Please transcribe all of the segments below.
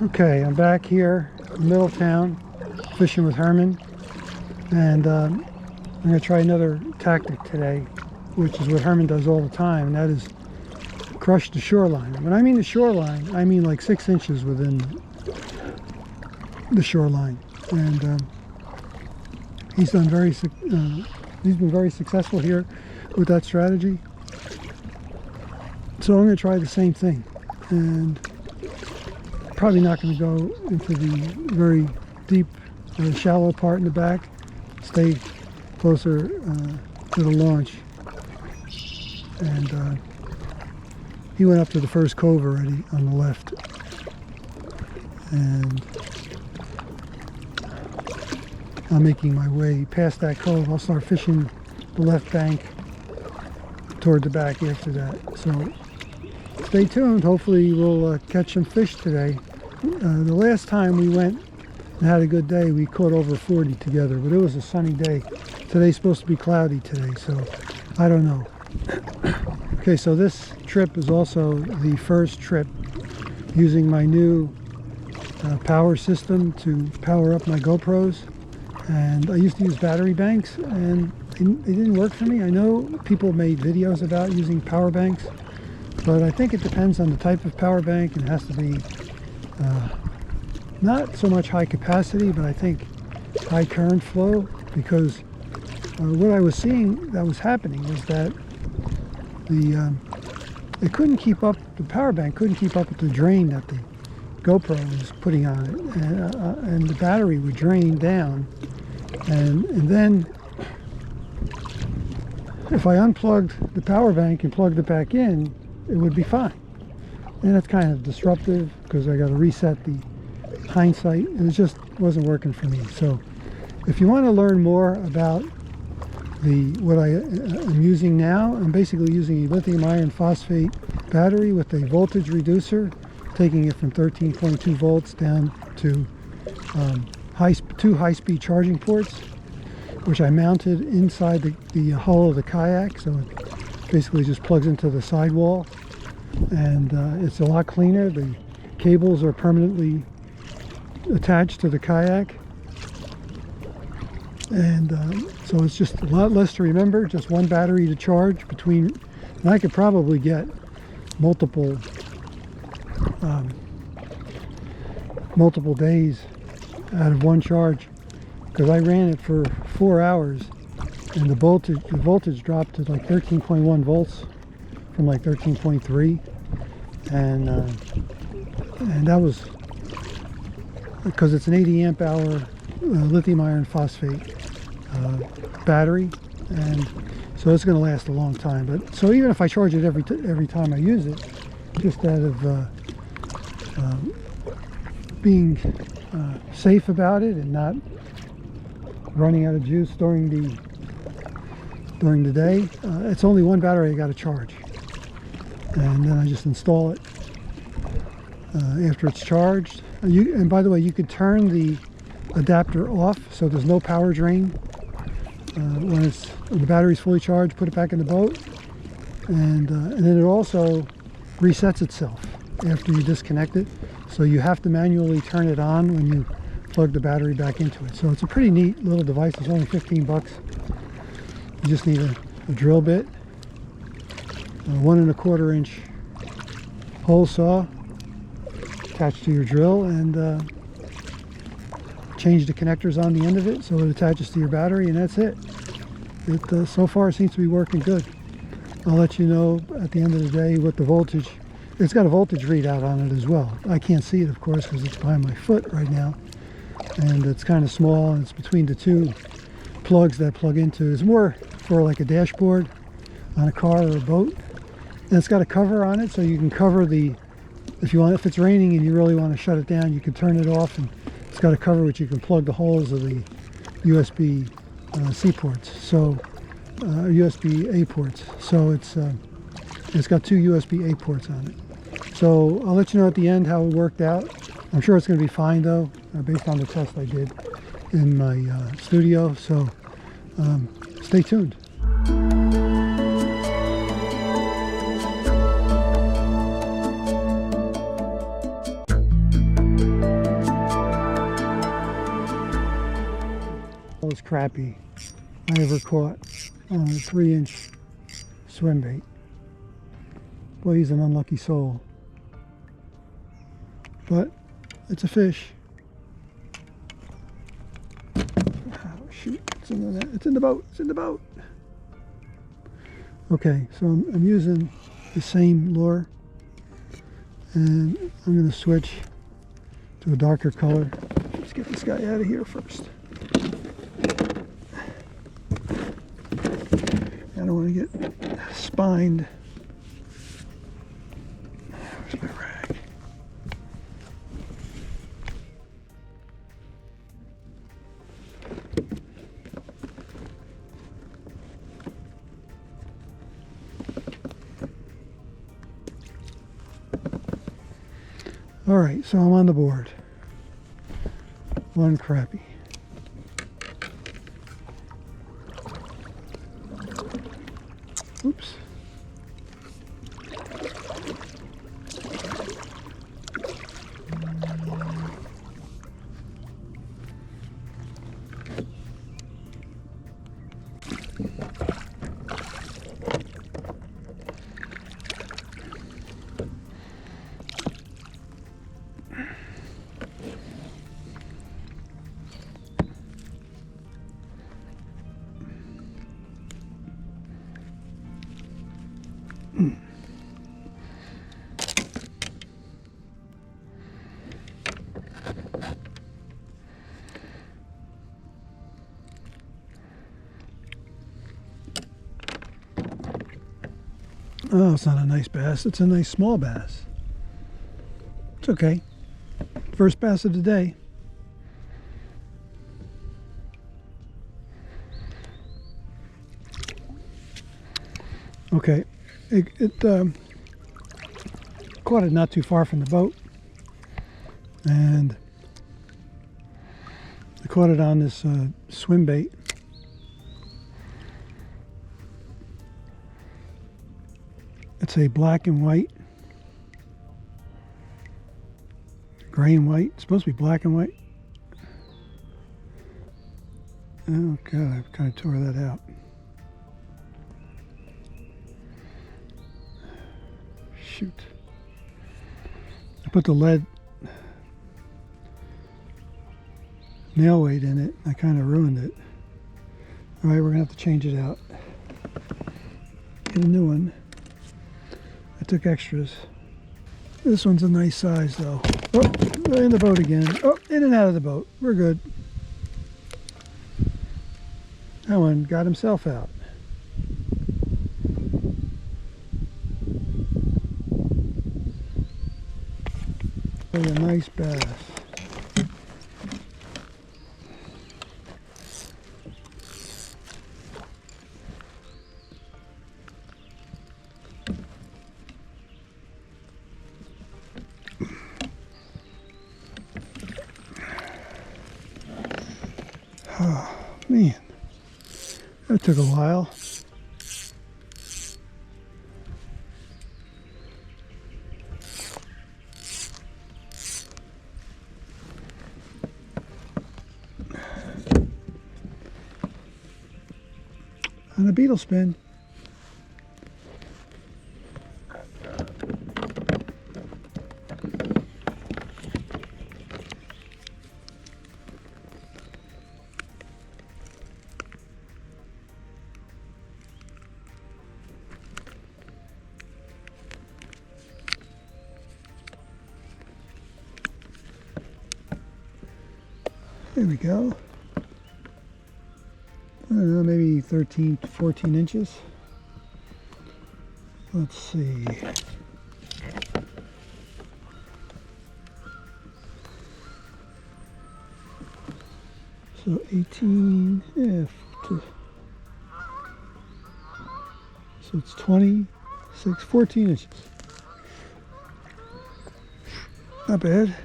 Okay, I'm back here in Middletown fishing with Herman, and I'm going to try another tactic today, which is what Herman does all the time, and that is crush the shoreline. When I mean the shoreline, I mean like 6 inches within the shoreline, and he's been very successful here with that strategy. So I'm going to try the same thing, and probably not going to go into the very deep, shallow part in the back. Stay closer to the launch. And he went up to the first cove already on the left. And I'm making my way past that cove. I'll start fishing the left bank toward the back after that. So stay tuned. Hopefully we'll catch some fish today. The last time we went and had a good day, we caught over 40 together, but it was a sunny day. Today's supposed to be cloudy today, so I don't know. Okay, so this trip is also the first trip using my new power system to power up my GoPros. And I used to use battery banks, and they didn't work for me. I know people made videos about using power banks, but I think it depends on the type of power bank. It has to be not so much high capacity, but I think high current flow, because what I was seeing that was happening was that it couldn't keep up, the power bank couldn't keep up with the drain that the GoPro was putting on it, and the battery would drain down, and then if I unplugged the power bank and plugged it back in, it would be fine. And that's kind of disruptive because I got to reset the hindsight, and it just wasn't working for me. So if you want to learn more about what I am using now, I'm basically using a lithium iron phosphate battery with a voltage reducer, taking it from 13.2 volts down to two high-speed charging ports, which I mounted inside the hull of the Kayak, so it basically just plugs into the sidewall. And it's a lot cleaner. The cables are permanently attached to the Kayak, and so it's just a lot less to remember. Just one battery to charge between, and I could probably get multiple days out of one charge, because I ran it for 4 hours, and the voltage dropped to like 13.1 volts from like 13.3, and that was because it's an 80 amp hour lithium iron phosphate battery, and so it's going to last a long time. But so even if I charge it every time I use it, just out of being safe about it and not running out of juice during the day, it's only one battery I got to charge, and then I just install it after it's charged. And by the way, you could turn the adapter off so there's no power drain when the battery's fully charged. Put it back in the boat, and then it also resets itself after you disconnect it, so you have to manually turn it on when you plug the battery back into it. So it's a pretty neat little device. It's only 15 bucks. You just need a drill bit, a 1 1/4 inch hole saw attached to your drill, and change the connectors on the end of it so it attaches to your battery, and that's it. It so far seems to be working good. I'll let you know at the end of the day what the voltage. It's got a voltage readout on it as well. I can't see it, of course, because it's behind my foot right now, and it's kind of small, and it's between the two plugs that plug into. It's more for like a dashboard on a car or a boat, and it's got a cover on it, so you can cover if it's raining and you really want to shut it down, you can turn it off, and it's got a cover which you can plug the holes of the USB C ports, so USB A ports. So it's got 2 USB A ports on it. So I'll let you know at the end how it worked out. I'm sure it's going to be fine though, based on the test I did in my studio. So stay tuned. Most crappie I ever caught on a 3-inch swim bait. Boy, he's an unlucky soul. But it's a fish. Oh, shoot, it's in the net. It's in the boat. It's in the boat. Okay, so I'm using the same lure, and I'm going to switch to a darker color. Let's get this guy out of here first. I don't want to get spined. Where's my rag? All right, so I'm on the board. One crappie. Oops. Oh, it's not a nice bass. It's a nice small bass. It's okay. First bass of the day. Okay, it caught it not too far from the boat, and I caught it on this swim bait. It's a black and white, gray and white. It's supposed to be black and white. Oh God, I kind of tore that out. Shoot. I put the lead nail weight in it. I kind of ruined it. All right, we're gonna have to change it out. Get a new one. I took extras. This one's a nice size though. Oh, in the boat again. Oh, in and out of the boat. We're good. That one got himself out. A nice bass. Oh, man. That took a while. On a beetle spin. There we go. I don't know, maybe 13 to 14 inches. Let's see. So 18, so it's 26, 14 inches. Not bad.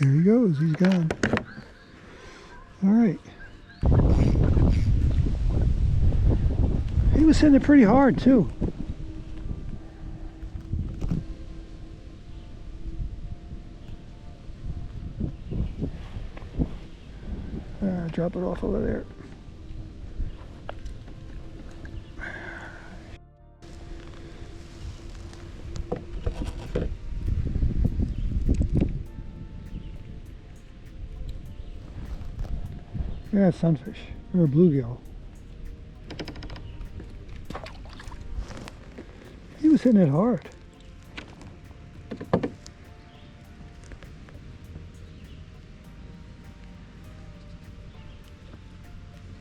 There he goes, he's gone. All right. He was hitting it pretty hard too. Drop it off over there. Yeah, sunfish or a bluegill. He was hitting it hard.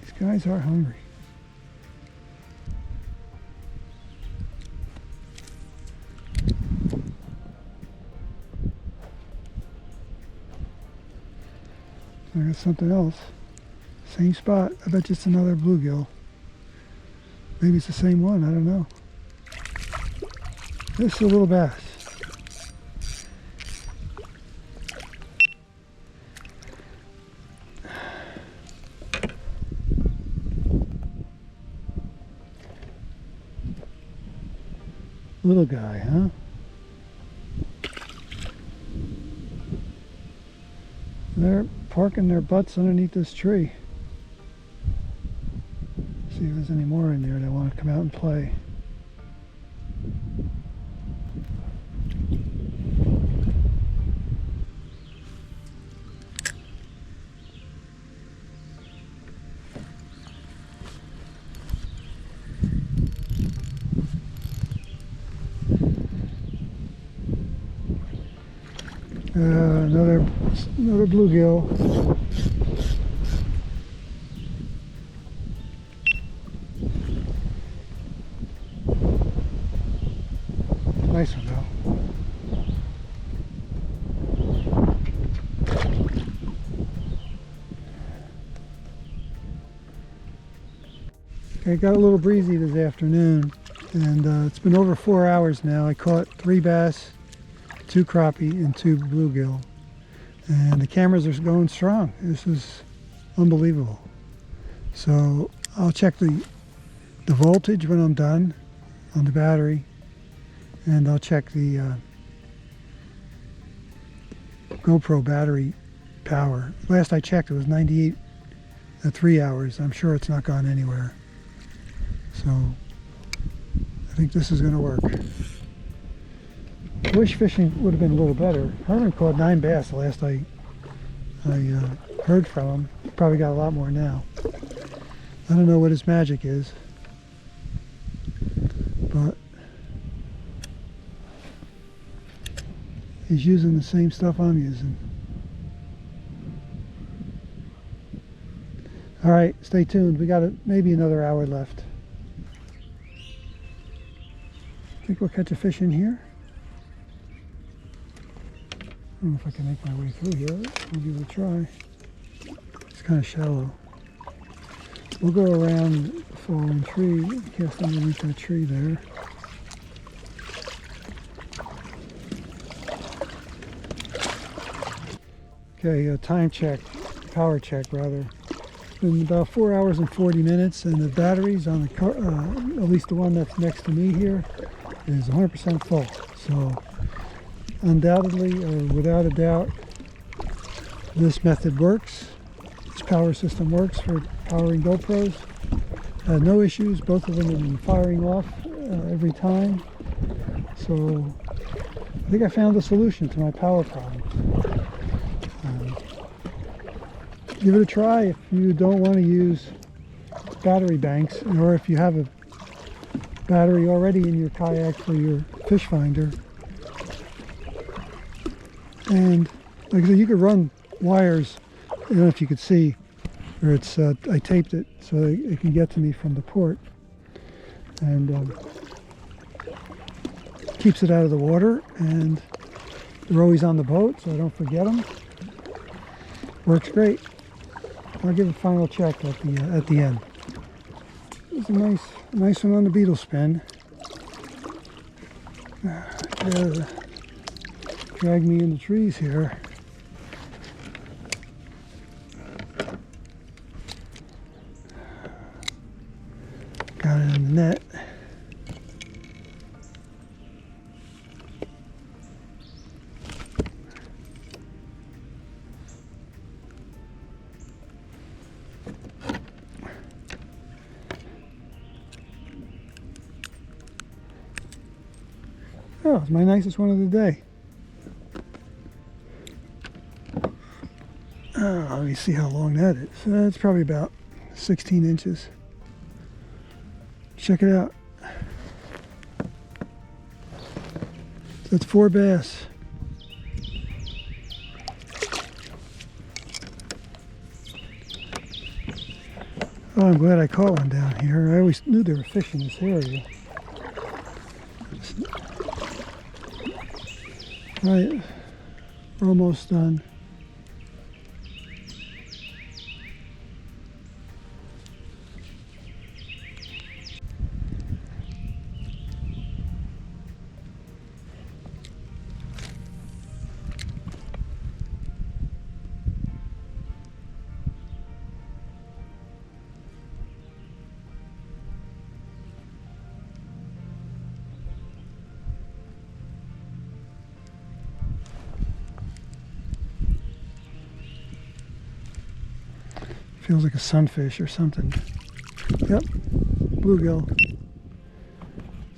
These guys are hungry. I got something else. Same spot. I bet you it's another bluegill. Maybe it's the same one. I don't know. This is a little bass. Little guy, huh? They're parking their butts underneath this tree. See if there's any more in there that want to come out and play. Another bluegill. Nice one though. Okay, got a little breezy this afternoon, and it's been over 4 hours now. I caught 3 bass, 2 crappie, and 2 bluegill. And the cameras are going strong. This is unbelievable. So I'll check the voltage when I'm done on the battery, and I'll check the GoPro battery power. Last I checked it was 98 at 3 hours. I'm sure it's not gone anywhere. So I think this is going to work. Wish fishing would have been a little better. Herman caught 9 bass the last I heard from him. Probably got a lot more now. I don't know what his magic is, but he's using the same stuff I'm using. All right, stay tuned. We got maybe another hour left. Think we'll catch a fish in here. I don't know if I can make my way through here. We'll give it a try. It's kind of shallow. We'll go around the fallen tree, cast underneath that tree there. Okay, time check, power check rather. It's been about 4 hours and 40 minutes, and the batteries on the car, at least the one that's next to me here, is 100% full. So undoubtedly, or without a doubt, this method works. This power system works for powering GoPros. No issues. Both of them have been firing off every time. So I think I found the solution to my power problem. Give it a try if you don't want to use battery banks, or if you have a battery already in your kayak for your fish finder. And like I said, you could run wires, I don't know if you could see, or it's I taped it so it can get to me from the port, and keeps it out of the water, and they're always on the boat so I don't forget them. Works great. I'll give a final check at the end. It's a nice one on the beetle spin. Drag me in the trees here. Got it in the net. Oh, it's my nicest one of the day. Oh, let me see how long that is. That's probably about 16 inches. Check it out. That's 4 bass. Oh, I'm glad I caught one down here. I always knew there were fish in this area. Right, we're almost done. Feels like a sunfish or something. Yep, bluegill.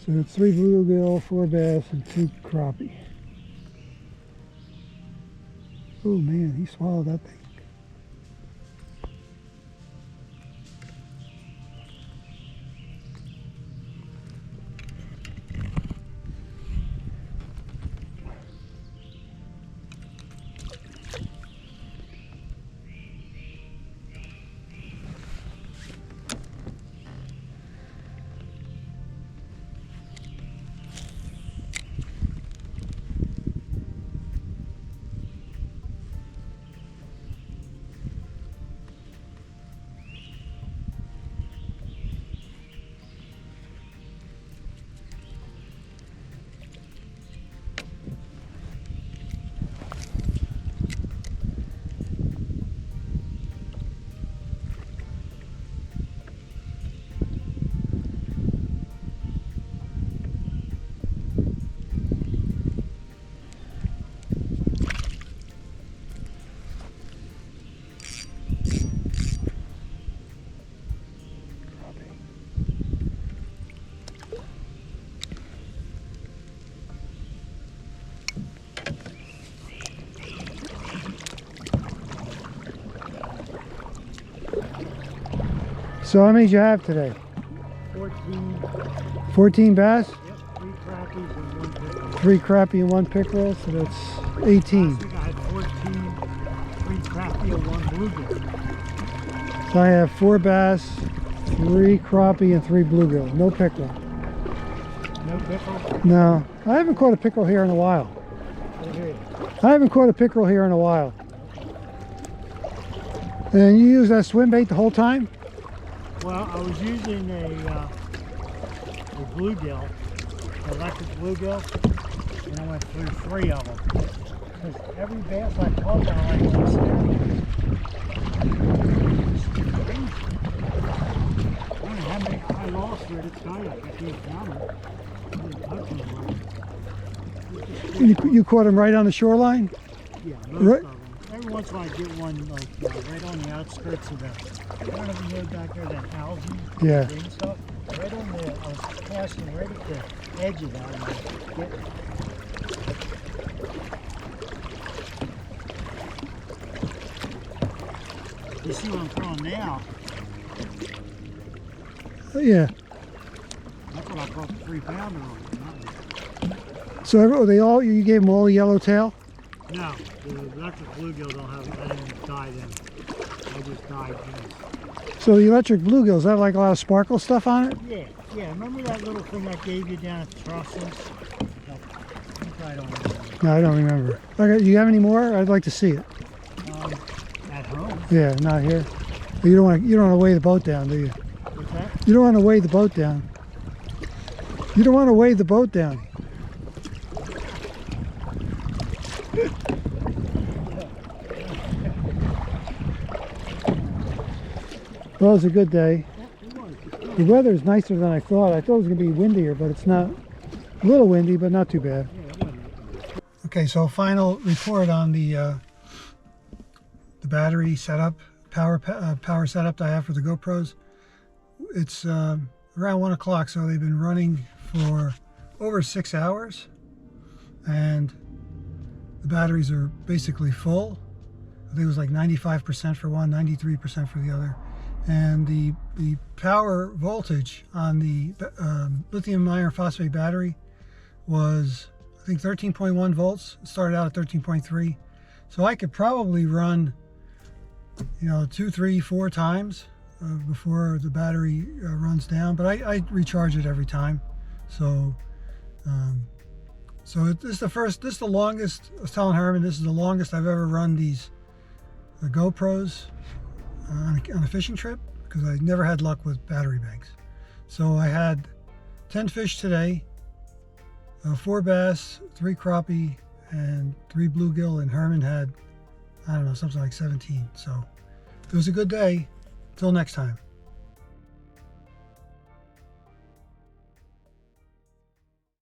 So it's 3 bluegill, 4 bass, and 2 crappie. Oh man, he swallowed that thing. So how many did you have today? 14. 14 bass? Yep, 3 crappies and 1 pickerel. 3 crappie and 1 pickerel, so that's 18. Last week I had 14, 3 crappie and 1 bluegill. So I have 4 bass, 3 crappie, and 3 bluegill. No pickerel. No pickerel? No, I haven't caught a pickerel here in a while. Okay. I haven't caught a pickerel here in a while. And you use that swim bait the whole time? Well, I was using a bluegill, electric bluegill, and I went through 3 of them. Because every bass I caught, I like to snap. I don't know how many I lost with it, kayak. I can't count them. I didn't touch them. You caught them right on the shoreline? Yeah, most Right. of them. Every once in a while I get one like right on the outskirts of the, I don't know if you know back there, that algae, Yeah. green stuff. Right on the, I was casting right at the edge of that and I get You see what I'm throwing now? Yeah. That's what I caught the 3-pounder on. So you gave them all yellowtail? No, the electric bluegill don't have, I didn't dye them. I just dyed them. So the electric bluegill, does that have like a lot of sparkle stuff on it? Yeah, yeah. Remember that little thing I gave you down at the Trussels? You probably don't remember. No, I don't remember. Okay, you have any more? I'd like to see it. At home. Yeah, not here. You don't want to weigh the boat down, do you? What's that? You don't want to weigh the boat down. You don't want to weigh the boat down. Well, it was a good day. Yeah, it was. The weather is nicer than I thought. I thought it was going to be windier, but it's not. A little windy, but not too bad. Okay, so final report on the battery setup, power setup that I have for the GoPros. It's around 1 o'clock, so they've been running for over 6 hours, and the batteries are basically full. I think it was like 95% for one, 93% for the other. And the power voltage on the lithium iron phosphate battery was, I think, 13.1 volts. It started out at 13.3. So I could probably run, 2, 3, 4 times before the battery runs down. But I recharge it every time. So this is the longest. I was telling Herman, this is the longest I've ever run the GoPros on a fishing trip, because I never had luck with battery banks. So I had 10 fish today, 4 bass, 3 crappie, and 3 bluegill, and Herman had, I don't know, something like 17. So it was a good day. Till next time.